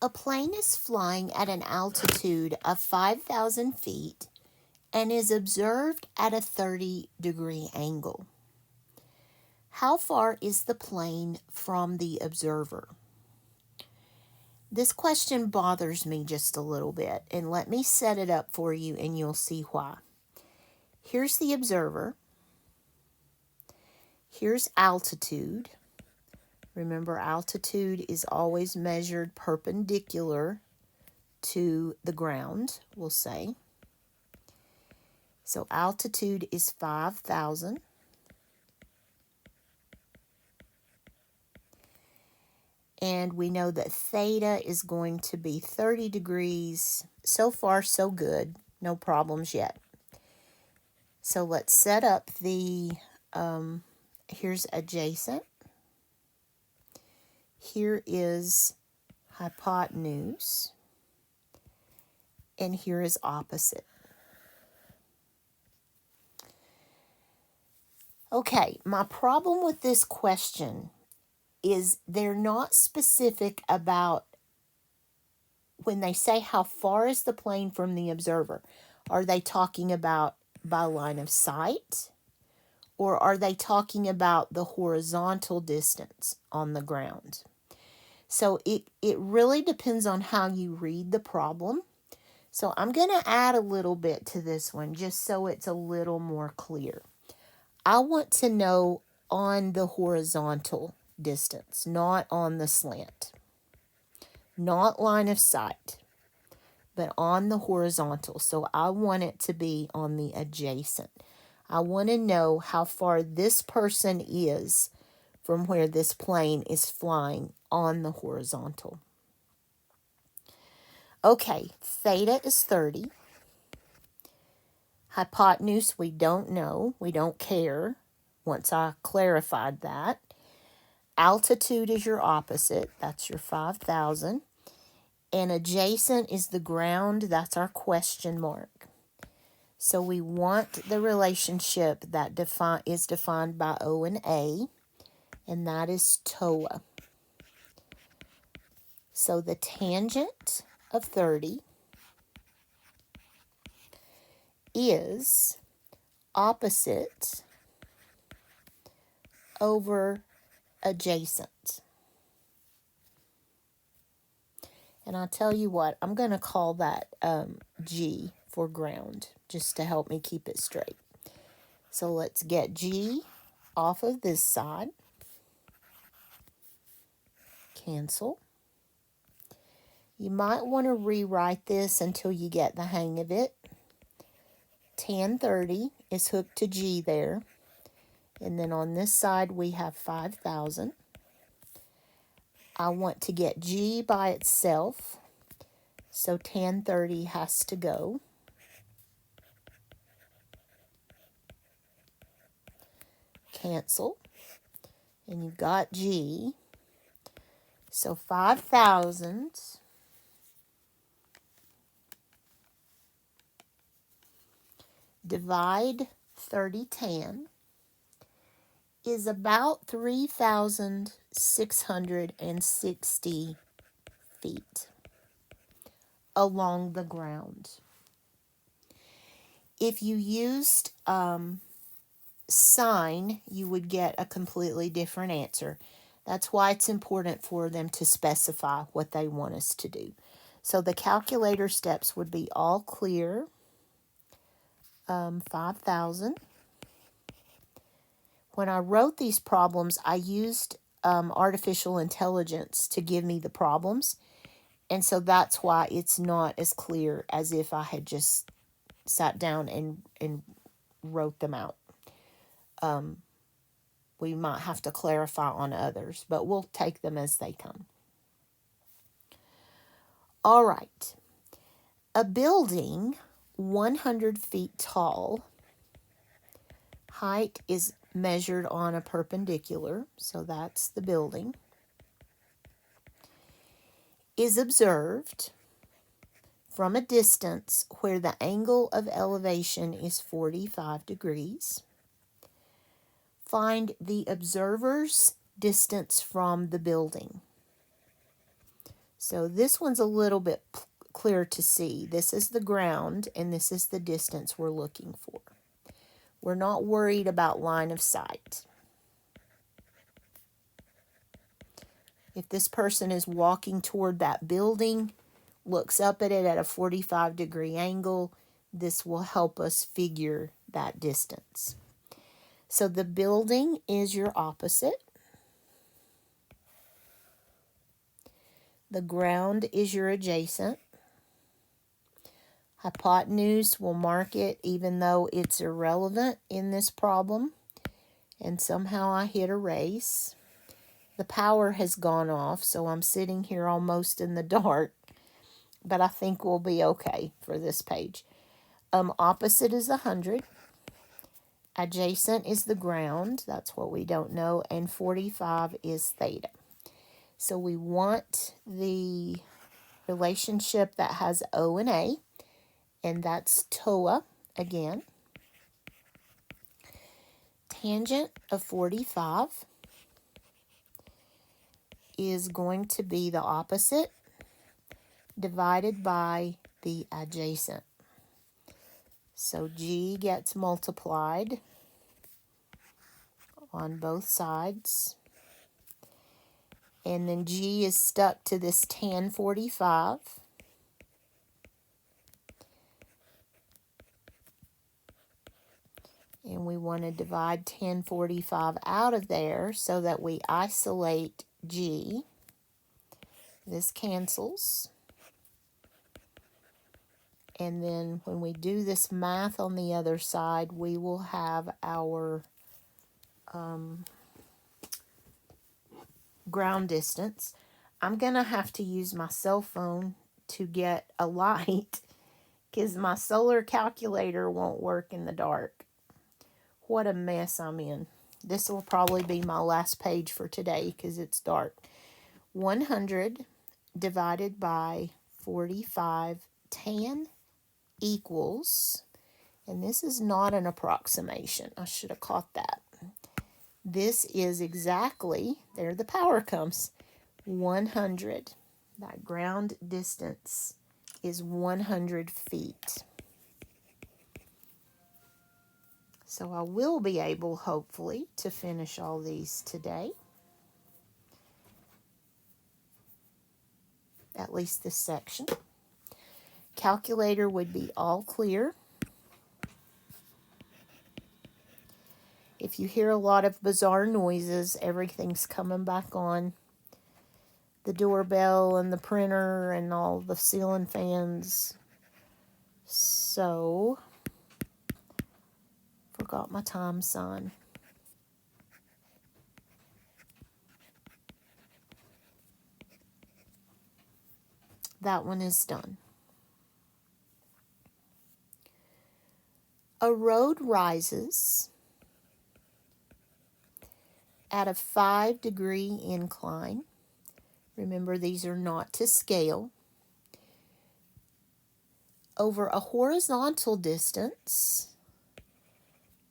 A plane is flying at an altitude of 5,000 feet and is observed at a 30-degree angle. How far is the plane from the observer? This question bothers me just a little bit, and let me set it up for you and you'll see why. Here's the observer. Here's altitude. Remember, altitude is always measured perpendicular to the ground, we'll say. So altitude is 5,000. And we know that theta is going to be 30 degrees. So far, so good. No problems yet. So let's set up the, here's adjacent. Here is hypotenuse. And here is opposite. Okay, my problem with this question is they're not specific about when they say how far is the plane from the observer. Are they talking about by line of sight? Or are they talking about the horizontal distance on the ground? So it really depends on how you read the problem. So I'm going to add a little bit to this one just so it's a little more clear. I want to know on the horizontal distance, not on the slant. Not line of sight, but on the horizontal. So I want it to be on the adjacent. I want to know how far this person is from where this plane is flying on the horizontal. Okay, theta is 30. Hypotenuse, we don't know. We don't care once I clarified that. Altitude is your opposite. That's your 5,000. And adjacent is the ground. That's our question mark. So we want the relationship that is defined by O and A, and that is TOA. So the tangent of 30 is opposite over adjacent. And I'll tell you what, I'm going to call that G for ground, just to help me keep it straight. So let's get G off of this side. Cancel. You might want to rewrite this until you get the hang of it. Tan 30 is hooked to G there. And then on this side, we have 5,000. I want to get G by itself. So tan 30 has to go. Cancel. And you've got G. So 5,000 divide 30 tan is about 3,660 feet along the ground. If you used sine, you would get a completely different answer. That's why it's important for them to specify what they want us to do. So the calculator steps would be all clear, 5,000. When I wrote these problems, I used artificial intelligence to give me the problems. And so that's why it's not as clear as if I had just sat down and wrote them out. We might have to clarify on others, but we'll take them as they come. All right. A building 100 feet tall, height is measured on a perpendicular, so that's the building, is observed from a distance where the angle of elevation is 45 degrees. Find the observer's distance from the building. So this one's a little bit clear to see. This is the ground, and this is the distance we're looking for. We're not worried about line of sight. If this person is walking toward that building, looks up at it at a 45-degree angle, this will help us figure that distance. So the building is your opposite. The ground is your adjacent. Hypotenuse will mark it even though it's irrelevant in this problem. And somehow I hit erase. The power has gone off, so I'm sitting here almost in the dark, but I think we'll be okay for this page. Opposite is 100. Adjacent is the ground. That's what we don't know. And 45 is theta. So we want the relationship that has O and A, and that's TOA again. Tangent of 45 is going to be the opposite divided by the adjacent. So G gets multiplied on both sides. And then G is stuck to this tan 45. And we want to divide tan 45 out of there so that we isolate G. This cancels. And then when we do this math on the other side, we will have our ground distance. I'm going to have to use my cell phone to get a light because my solar calculator won't work in the dark. What a mess I'm in. This will probably be my last page for today because it's dark. 100 divided by 45 tan equals, and this is not an approximation. I should have caught that. This is exactly, there the power comes, 100. That ground distance is 100 feet. So I will be able, hopefully, to finish all these today. At least this section. Calculator would be all clear. If you hear a lot of bizarre noises, everything's coming back on. The doorbell and the printer and all the ceiling fans. So, forgot my time sign. That one is done. A road rises at a 5-degree incline. Remember, these are not to scale. Over a horizontal distance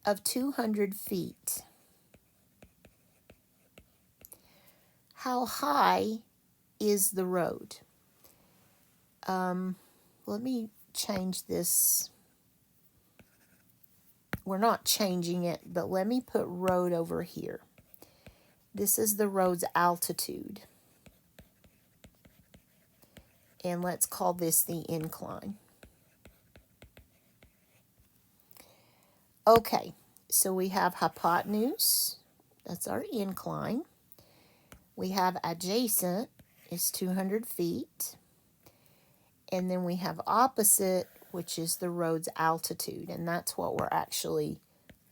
of 200 feet. How high is the road? Let me change this. We're not changing it, but let me put road over here. This is the road's altitude. And let's call this the incline. Okay, so we have hypotenuse. That's our incline. We have adjacent is 200 feet. And then we have opposite, which is the road's altitude. And that's what we're actually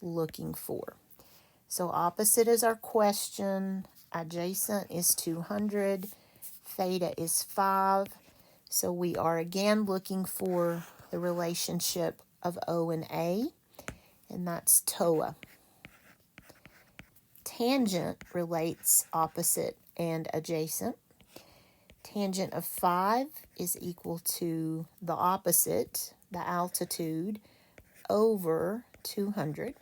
looking for. So opposite is our question. Adjacent is 200. Theta is 5. So we are again looking for the relationship of O and A. And that's TOA. Tangent relates opposite and adjacent. Tangent of 5 is equal to the opposite, the altitude, over 200.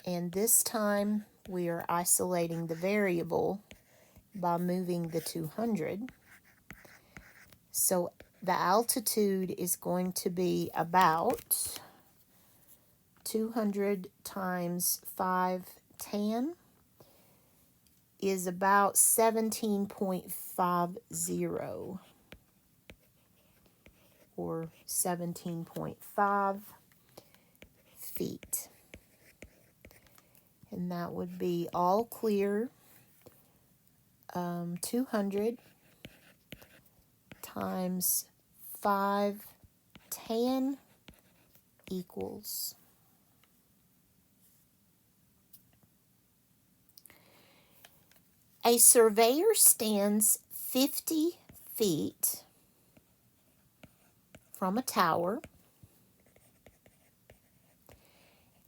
And this time we are isolating the variable by moving the 200. So the altitude is going to be about 200 times 5 tan is about 17.50 or 17.5 feet. And that would be all clear. 200 times 5 tan equals. A surveyor stands 50 feet from a tower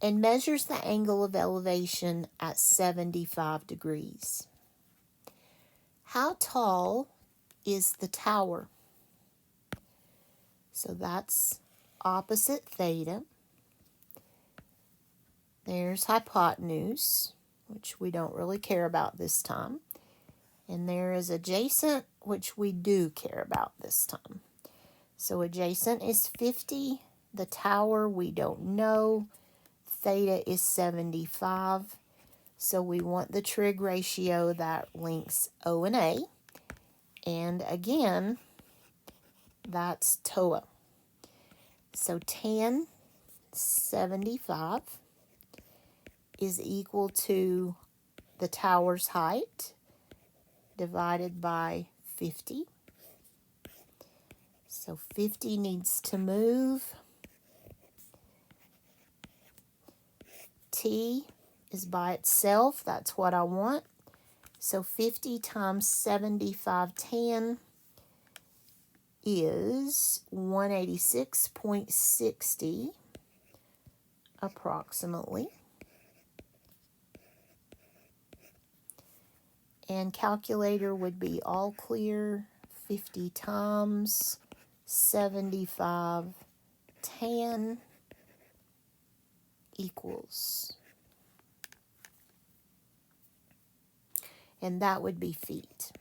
and measures the angle of elevation at 75 degrees. How tall is the tower? So that's opposite theta. There's hypotenuse, which we don't really care about this time. And there is adjacent, which we do care about this time. So adjacent is 50. The tower we don't know. Theta is 75. So we want the trig ratio that links O and A. And again, that's TOA. So tan 75 is equal to the tower's height divided by 50. So 50 needs to move. T is by itself. That's what I want. So 50 times 75 tan is 186.60 approximately. And calculator would be all clear. 50 times 75 tan equals. And that would be feet.